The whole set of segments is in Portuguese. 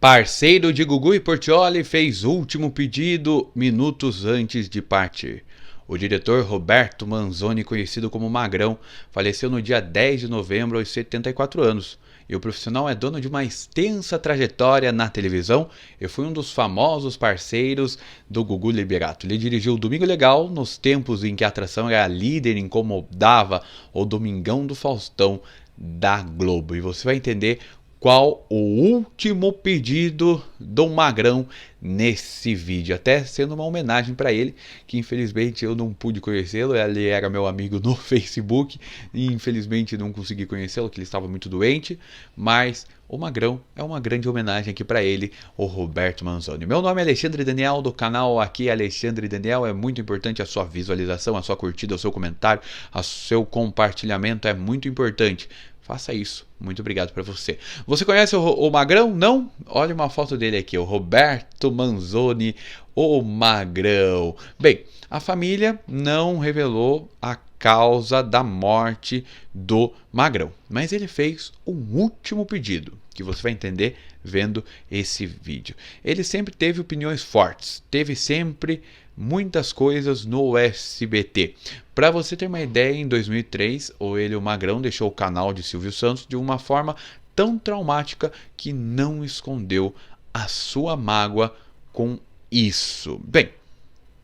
Parceiro de Gugu e Portiolli fez último pedido minutos antes de partir. O diretor Roberto Manzoni, conhecido como Magrão, faleceu no dia 10 de novembro aos 74 anos. E o profissional é dono de uma extensa trajetória na televisão e foi um dos famosos parceiros do Gugu Liberato. Ele dirigiu o Domingo Legal nos tempos em que a atração era líder, incomodava o Domingão do Faustão da Globo. E você vai entender qual o último pedido do Magrão nesse vídeo, até sendo uma homenagem para ele, que infelizmente eu não pude conhecê-lo. Ele era meu amigo no Facebook e infelizmente não consegui conhecê-lo, que ele estava muito doente, mas o Magrão é uma grande homenagem aqui para ele, o Roberto Manzoni. Meu nome é Alexandre Daniel, do canal aqui Alexandre Daniel. É muito importante a sua visualização, a sua curtida, o seu comentário, o seu compartilhamento, é muito importante. Faça isso. Muito obrigado para você. Você conhece o Magrão? Não? Olha uma foto dele aqui, o Roberto Manzoni, o Magrão. Bem, a família não revelou a causa da morte do Magrão, mas ele fez um último pedido, que você vai entender vendo esse vídeo. Ele sempre teve opiniões fortes, teve sempre muitas coisas no SBT. Para você ter uma ideia, em 2003, o Magrão deixou o canal de Silvio Santos de uma forma tão traumática que não escondeu a sua mágoa com isso. Bem,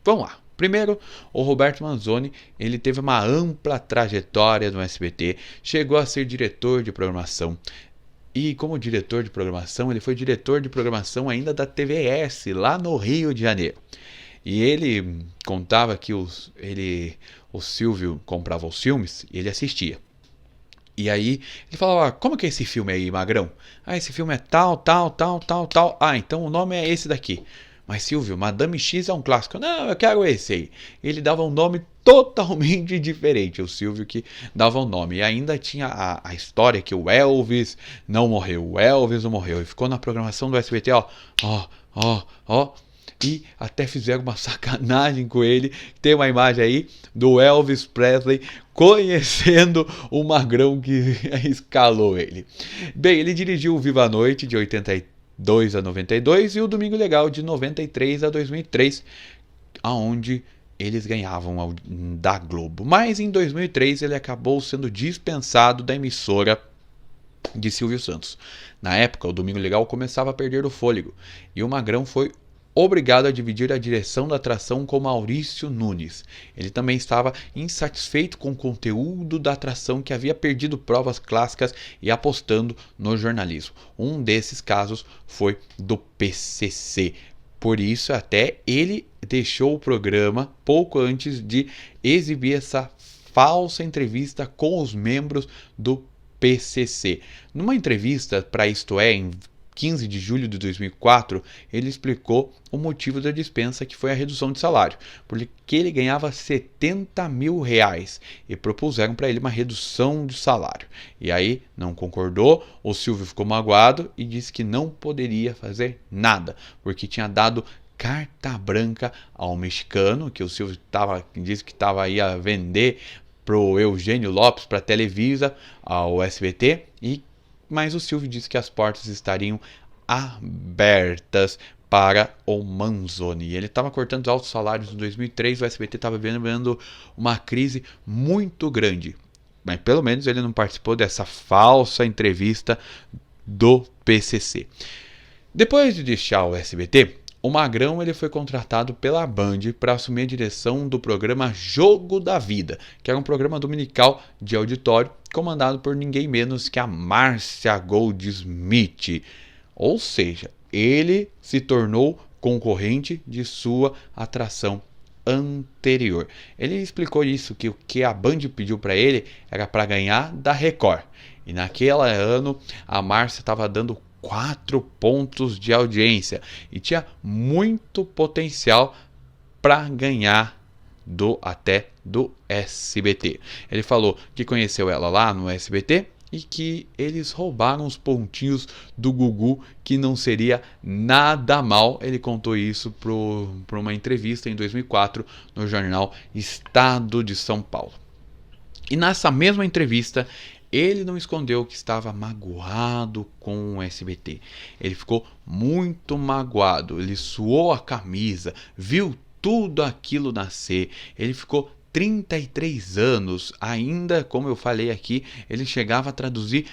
vamos lá. Primeiro, o Roberto Manzoni, ele teve uma ampla trajetória no SBT, chegou a ser diretor de programação. E como diretor de programação, ele foi diretor de programação ainda da TVS, lá no Rio de Janeiro. E ele contava que o Silvio comprava os filmes e ele assistia. E aí ele falava: como que é esse filme aí, Magrão? Ah, esse filme é tal. Ah, então o nome é esse daqui. Mas Silvio, Madame X é um clássico. Não, eu quero esse aí. Ele dava um nome totalmente diferente. O Silvio que dava o nome. E ainda tinha a história que o Elvis não morreu. O Elvis não morreu. E ficou na programação do SBT, ó. E até fizeram uma sacanagem com ele. Tem uma imagem aí do Elvis Presley conhecendo o Magrão que escalou ele. Bem, ele dirigiu o Viva a Noite de 82 a 92 e o Domingo Legal de 93 a 2003, aonde eles ganhavam da Globo. Mas em 2003 ele acabou sendo dispensado da emissora de Silvio Santos. Na época, o Domingo Legal começava a perder o fôlego e o Magrão foi obrigado a dividir a direção da atração com Maurício Nunes. Ele também estava insatisfeito com o conteúdo da atração, que havia perdido provas clássicas e apostando no jornalismo. Um desses casos foi do PCC. Por isso, até ele deixou o programa pouco antes de exibir essa falsa entrevista com os membros do PCC. Numa entrevista para Isto É, em 15 de julho de 2004, ele explicou o motivo da dispensa, que foi a redução de salário, porque ele ganhava R$70 mil e propuseram para ele uma redução de salário. E aí não concordou, o Silvio ficou magoado e disse que não poderia fazer nada, porque tinha dado carta branca ao mexicano, que o Silvio disse que estava aí a vender para o Eugênio Lopes, para a Televisa, ao SBT, mas o Silvio disse que as portas estariam abertas para o Manzoni. Ele estava cortando os altos salários em 2003, o SBT estava vivendo uma crise muito grande. Mas pelo menos ele não participou dessa falsa entrevista do PCC. Depois de deixar o SBT, o Magrão ele foi contratado pela Band para assumir a direção do programa Jogo da Vida, que era um programa dominical de auditório comandado por ninguém menos que a Márcia Goldsmith. Ou seja, ele se tornou concorrente de sua atração anterior. Ele explicou isso, que o que a Band pediu para ele era para ganhar da Record. E naquele ano a Márcia estava dando 4 pontos de audiência e tinha muito potencial para ganhar até do SBT. Ele falou que conheceu ela lá no SBT e que eles roubaram os pontinhos do Gugu, que não seria nada mal. Ele contou isso para uma entrevista em 2004 no jornal Estado de São Paulo. E nessa mesma entrevista Ele não escondeu que estava magoado com o SBT. Ele ficou muito magoado. Ele suou a camisa, viu tudo aquilo nascer. Ele ficou 33 anos. Ainda, como eu falei aqui, ele chegava a traduzir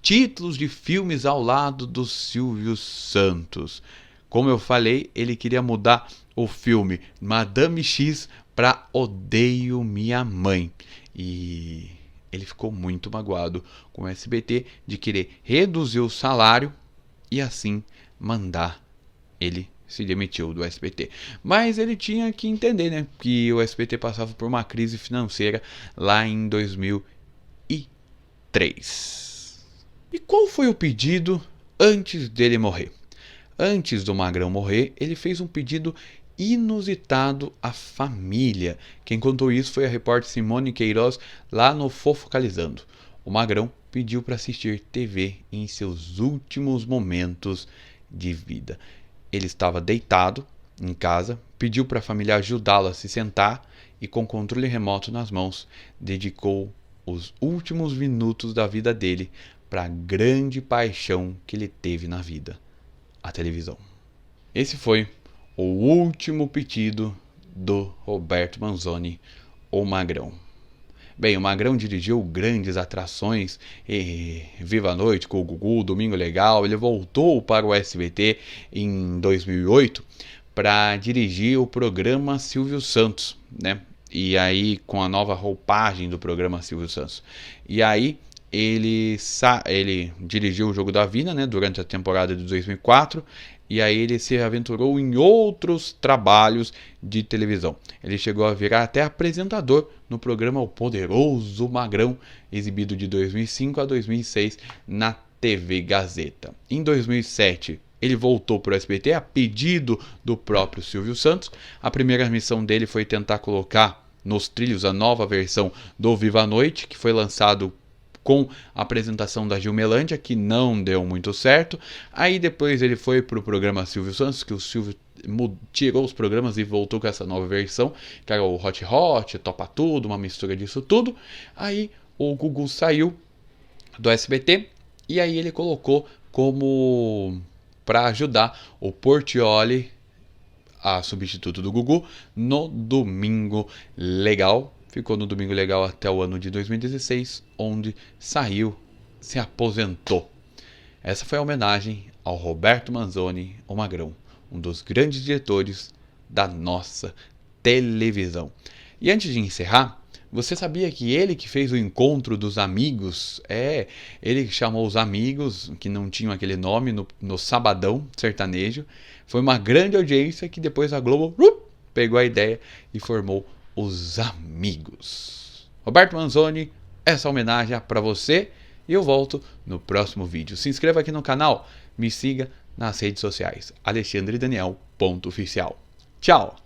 títulos de filmes ao lado do Silvio Santos. Como eu falei, ele queria mudar o filme Madame X para Odeio Minha Mãe. E ele ficou muito magoado com o SBT de querer reduzir o salário e assim mandar ele se demitiu do SBT. Mas ele tinha que entender, né, que o SBT passava por uma crise financeira lá em 2003. E qual foi o pedido antes dele morrer? Antes do Magrão morrer, ele fez um pedido inusitado à família. Quem contou isso foi a repórter Simone Queiroz lá no Fofocalizando. O Magrão pediu para assistir TV em seus últimos momentos de vida. Ele estava deitado em casa, pediu para a família ajudá-lo a se sentar e, com controle remoto nas mãos, dedicou os últimos minutos da vida dele para a grande paixão que ele teve na vida: a televisão. Esse foi o último pedido do Roberto Manzoni, o Magrão. Bem, o Magrão dirigiu grandes atrações, Viva a Noite com o Gugu, Domingo Legal. Ele voltou para o SBT em 2008 para dirigir o programa Silvio Santos, né? E aí, com a nova roupagem do programa Silvio Santos. E aí, ele dirigiu o Jogo da Vida, né, durante a temporada de 2004, e aí ele se aventurou em outros trabalhos de televisão. Ele chegou a virar até apresentador no programa O Poderoso Magrão, exibido de 2005 a 2006 na TV Gazeta. Em 2007, ele voltou para o SBT a pedido do próprio Silvio Santos. A primeira missão dele foi tentar colocar nos trilhos a nova versão do Viva a Noite, que foi lançado com a apresentação da Gilmelândia, que não deu muito certo. Aí depois ele foi para o programa Silvio Santos, que o Silvio tirou os programas e voltou com essa nova versão, que era o Hot Hot, Topa Tudo, uma mistura disso tudo. Aí o Gugu saiu do SBT e aí ele colocou como para ajudar o Portiolli, a substituto do Gugu, no Domingo Legal. Ficou no Domingo Legal até o ano de 2016, onde saiu, se aposentou. Essa foi a homenagem ao Roberto Manzoni, o Magrão, um dos grandes diretores da nossa televisão. E antes de encerrar, você sabia que ele que fez o encontro dos amigos, ele que chamou os amigos, que não tinham aquele nome, no Sabadão Sertanejo, foi uma grande audiência que depois a Globo pegou a ideia e formou os Amigos. Roberto Manzoni, essa homenagem é para você e eu volto no próximo vídeo. Se inscreva aqui no canal, me siga nas redes sociais, alexandredaniel.oficial. Tchau!